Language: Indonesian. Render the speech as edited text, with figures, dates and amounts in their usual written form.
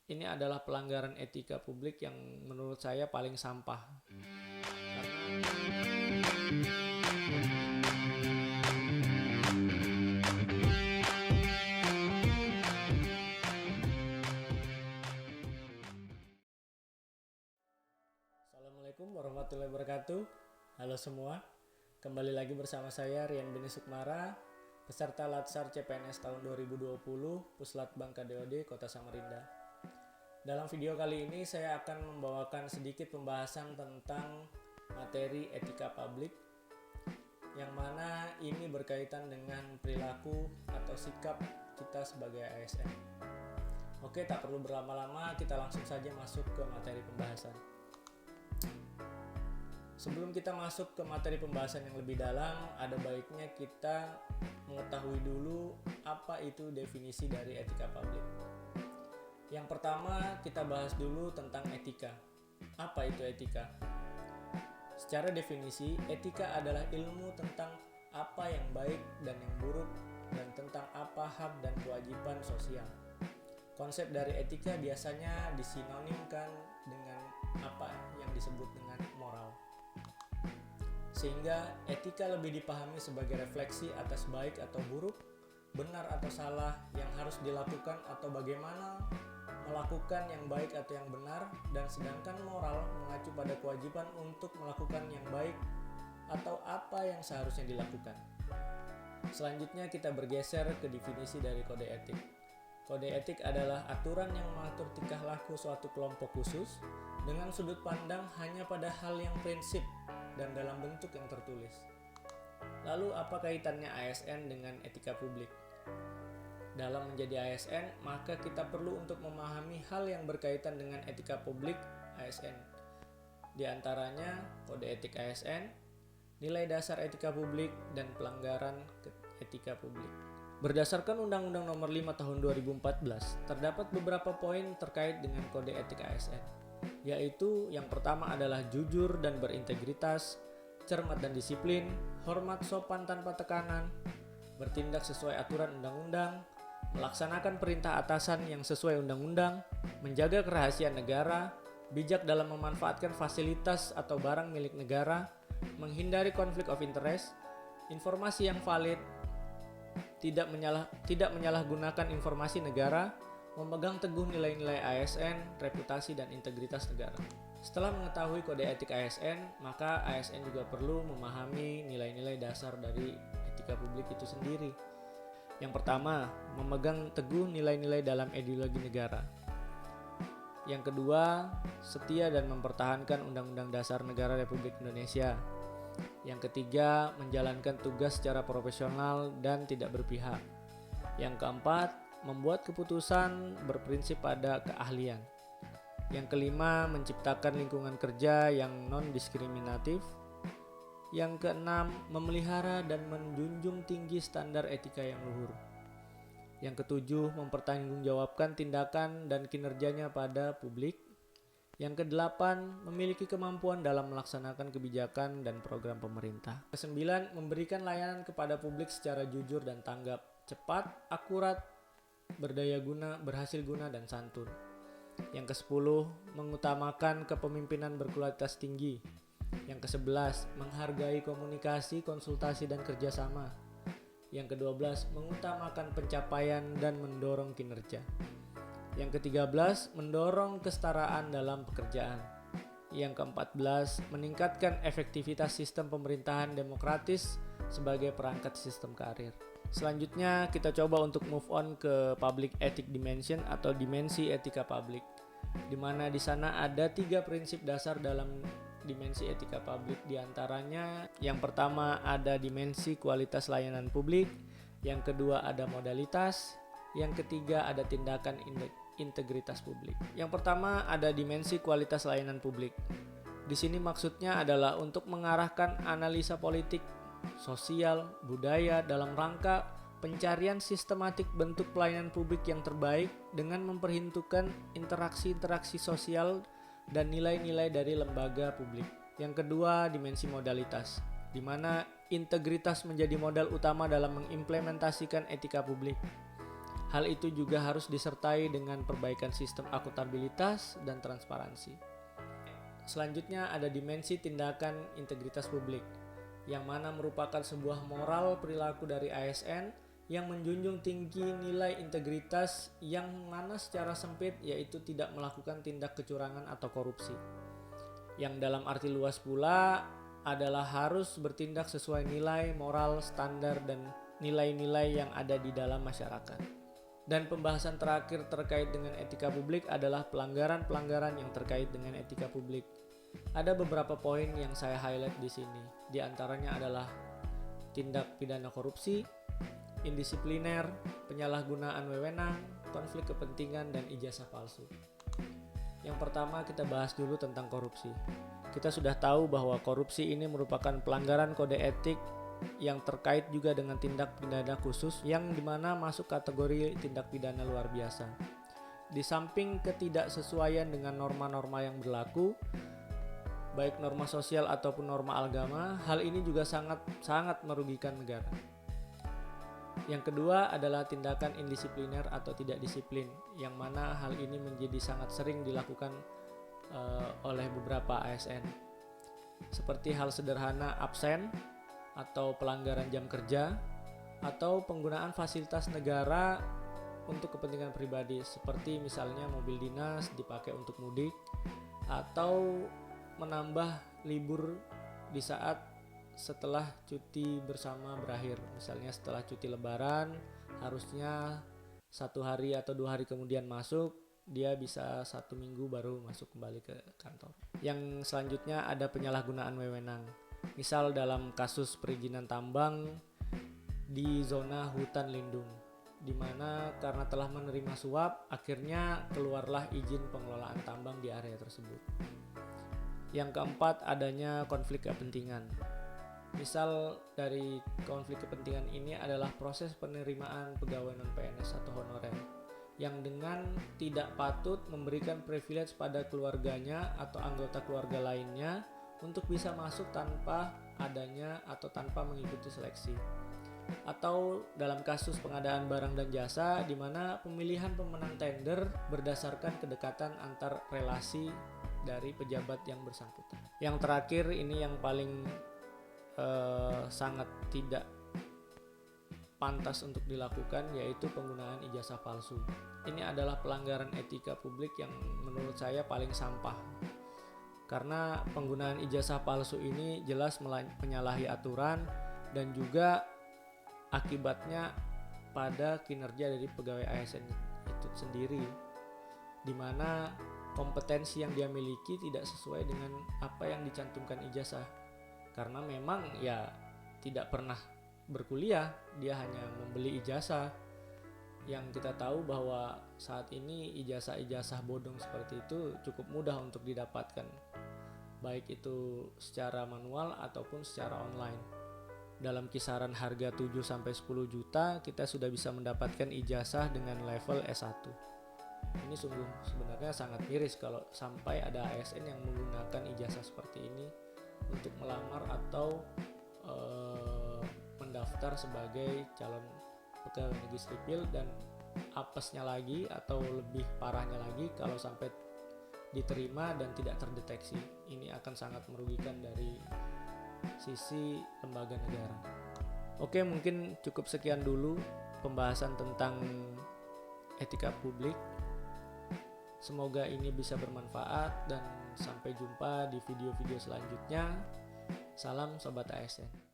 Ini adalah pelanggaran etika publik yang menurut saya paling sampah. Assalamualaikum warahmatullahi wabarakatuh. Halo semua, kembali lagi bersama saya Rian Beni Sukmara, peserta Latsar CPNS tahun 2020 Puslatbang KDOD Kota Samarinda. Dalam video kali ini saya akan membawakan sedikit pembahasan tentang materi etika publik, yang mana ini berkaitan dengan perilaku atau sikap kita sebagai ASN. Oke, tak perlu berlama-lama, kita langsung saja masuk ke materi pembahasan. Sebelum kita masuk ke materi pembahasan yang lebih dalam, ada baiknya kita mengetahui dulu apa itu definisi dari etika publik. Yang pertama, kita bahas dulu tentang etika. Apa itu etika? Secara definisi, etika adalah ilmu tentang apa yang baik dan yang buruk dan tentang apa hak dan kewajiban sosial. Konsep dari etika biasanya disinonimkan dengan apa yang disebut dengan moral. Sehingga etika lebih dipahami sebagai refleksi atas baik atau buruk, benar atau salah yang harus dilakukan atau bagaimana melakukan yang baik atau yang benar, dan sedangkan moral mengacu pada kewajiban untuk melakukan yang baik atau apa yang seharusnya dilakukan. Selanjutnya kita bergeser ke definisi dari kode etik. Kode etik adalah aturan yang mengatur tingkah laku suatu kelompok khusus dengan sudut pandang hanya pada hal yang prinsip dan dalam bentuk yang tertulis. Lalu apa kaitannya ASN dengan etika publik? Dalam menjadi ASN, maka kita perlu untuk memahami hal yang berkaitan dengan etika publik ASN. Di antaranya kode etik ASN, nilai dasar etika publik, dan pelanggaran etika publik. Berdasarkan Undang-Undang Nomor 5 Tahun 2014, terdapat beberapa poin terkait dengan kode etik ASN, yaitu yang pertama adalah jujur dan berintegritas, cermat dan disiplin, hormat sopan tanpa tekanan, bertindak sesuai aturan undang-undang, melaksanakan perintah atasan yang sesuai undang-undang, menjaga kerahasiaan negara, bijak dalam memanfaatkan fasilitas atau barang milik negara, menghindari konflik of interest, informasi yang valid, tidak menyalahgunakan informasi negara, memegang teguh nilai-nilai ASN, reputasi dan integritas negara. Setelah mengetahui kode etik ASN, maka ASN juga perlu memahami nilai-nilai dasar dari etika publik itu sendiri. Yang pertama, memegang teguh nilai-nilai dalam ideologi negara. Yang kedua, setia dan mempertahankan Undang-Undang Dasar Negara Republik Indonesia. Yang ketiga, menjalankan tugas secara profesional dan tidak berpihak. Yang keempat, membuat keputusan berprinsip pada keahlian. Yang kelima, menciptakan lingkungan kerja yang non-diskriminatif. Yang keenam, memelihara dan menjunjung tinggi standar etika yang luhur. Yang ketujuh, mempertanggungjawabkan tindakan dan kinerjanya pada publik. Yang kedelapan, memiliki kemampuan dalam melaksanakan kebijakan dan program pemerintah. Kesembilan, memberikan layanan kepada publik secara jujur dan tanggap, cepat, akurat, berdaya guna, berhasil guna, dan santun. Yang kesepuluh, mengutamakan kepemimpinan berkualitas tinggi. Yang ke-11, menghargai komunikasi, konsultasi, dan kerjasama. Yang ke-12, mengutamakan pencapaian dan mendorong kinerja. Yang ke-13, mendorong kesetaraan dalam pekerjaan. Yang ke-14, meningkatkan efektivitas sistem pemerintahan demokratis sebagai perangkat sistem karir. Selanjutnya kita coba untuk move on ke public ethic dimension atau dimensi etika publik, di mana di sana ada 3 prinsip dasar dalam dimensi etika publik. Diantaranya yang pertama ada dimensi kualitas layanan publik, yang kedua ada modalitas, yang ketiga ada tindakan integritas publik. Yang pertama ada dimensi kualitas layanan publik. Di sini maksudnya adalah untuk mengarahkan analisa politik, sosial, budaya dalam rangka pencarian sistematik bentuk pelayanan publik yang terbaik dengan memperhitungkan interaksi-interaksi sosial dan nilai-nilai dari lembaga publik. Yang kedua, dimensi modalitas, di mana integritas menjadi modal utama dalam mengimplementasikan etika publik. Hal itu juga harus disertai dengan perbaikan sistem akuntabilitas dan transparansi. Selanjutnya ada dimensi tindakan integritas publik, yang mana merupakan sebuah moral perilaku dari ASN yang menjunjung tinggi nilai integritas, yang mana secara sempit yaitu tidak melakukan tindak kecurangan atau korupsi. Yang dalam arti luas pula adalah harus bertindak sesuai nilai, moral, standar, dan nilai-nilai yang ada di dalam masyarakat. Dan pembahasan terakhir terkait dengan etika publik adalah pelanggaran-pelanggaran yang terkait dengan etika publik. Ada beberapa poin yang saya highlight di sini. Di antaranya adalah tindak pidana korupsi, indisipliner, penyalahgunaan wewenang, konflik kepentingan, dan ijazah palsu. Yang pertama kita bahas dulu tentang korupsi. Kita sudah tahu bahwa korupsi ini merupakan pelanggaran kode etik yang terkait juga dengan tindak pidana khusus yang dimana masuk kategori tindak pidana luar biasa. Di samping ketidaksesuaian dengan norma-norma yang berlaku, baik norma sosial ataupun norma agama, hal ini juga sangat merugikan negara. Yang kedua adalah tindakan indisipliner atau tidak disiplin, yang mana hal ini menjadi sangat sering dilakukan oleh beberapa ASN. Seperti hal sederhana absen, atau pelanggaran jam kerja, atau penggunaan fasilitas negara untuk kepentingan pribadi, seperti misalnya mobil dinas dipakai untuk mudik, atau menambah libur di saat setelah cuti bersama berakhir. Misalnya setelah cuti lebaran harusnya 1 hari atau 2 hari kemudian masuk, dia bisa 1 minggu baru masuk kembali ke kantor. Yang selanjutnya ada penyalahgunaan wewenang. Misal dalam kasus perizinan tambang di zona hutan lindung, di mana karena telah menerima suap, akhirnya keluarlah izin pengelolaan tambang di area tersebut. Yang keempat, adanya konflik kepentingan. Misal dari konflik kepentingan ini adalah proses penerimaan pegawai non-PNS atau honorer, yang dengan tidak patut memberikan privilege pada keluarganya atau anggota keluarga lainnya untuk bisa masuk tanpa adanya atau tanpa mengikuti seleksi. Atau dalam kasus pengadaan barang dan jasa, di mana pemilihan pemenang tender berdasarkan kedekatan antar relasi dari pejabat yang bersangkutan. Yang terakhir ini yang paling sangat tidak pantas untuk dilakukan, yaitu penggunaan ijazah palsu. Ini adalah pelanggaran etika publik yang menurut saya paling sampah. Karena penggunaan ijazah palsu ini jelas menyalahi aturan dan juga akibatnya pada kinerja dari pegawai ASN itu sendiri, di mana kompetensi yang dia miliki tidak sesuai dengan apa yang dicantumkan ijazah. Karena memang ya tidak pernah berkuliah, dia hanya membeli ijazah. Yang kita tahu bahwa saat ini ijazah-ijazah bodong seperti itu cukup mudah untuk didapatkan, baik itu secara manual ataupun secara online. Dalam kisaran harga 7-10 juta kita sudah bisa mendapatkan ijazah dengan level S1. Ini sungguh sebenarnya sangat miris kalau sampai ada ASN yang menggunakan ijazah seperti ini untuk melamar atau mendaftar sebagai calon pegawai negeri sipil, dan apesnya lagi atau lebih parahnya lagi kalau sampai diterima dan tidak terdeteksi. Ini akan sangat merugikan dari sisi lembaga negara. Oke, mungkin cukup sekian dulu pembahasan tentang etika publik. Semoga ini bisa bermanfaat dan sampai jumpa di video-video selanjutnya. Salam Sobat ASN.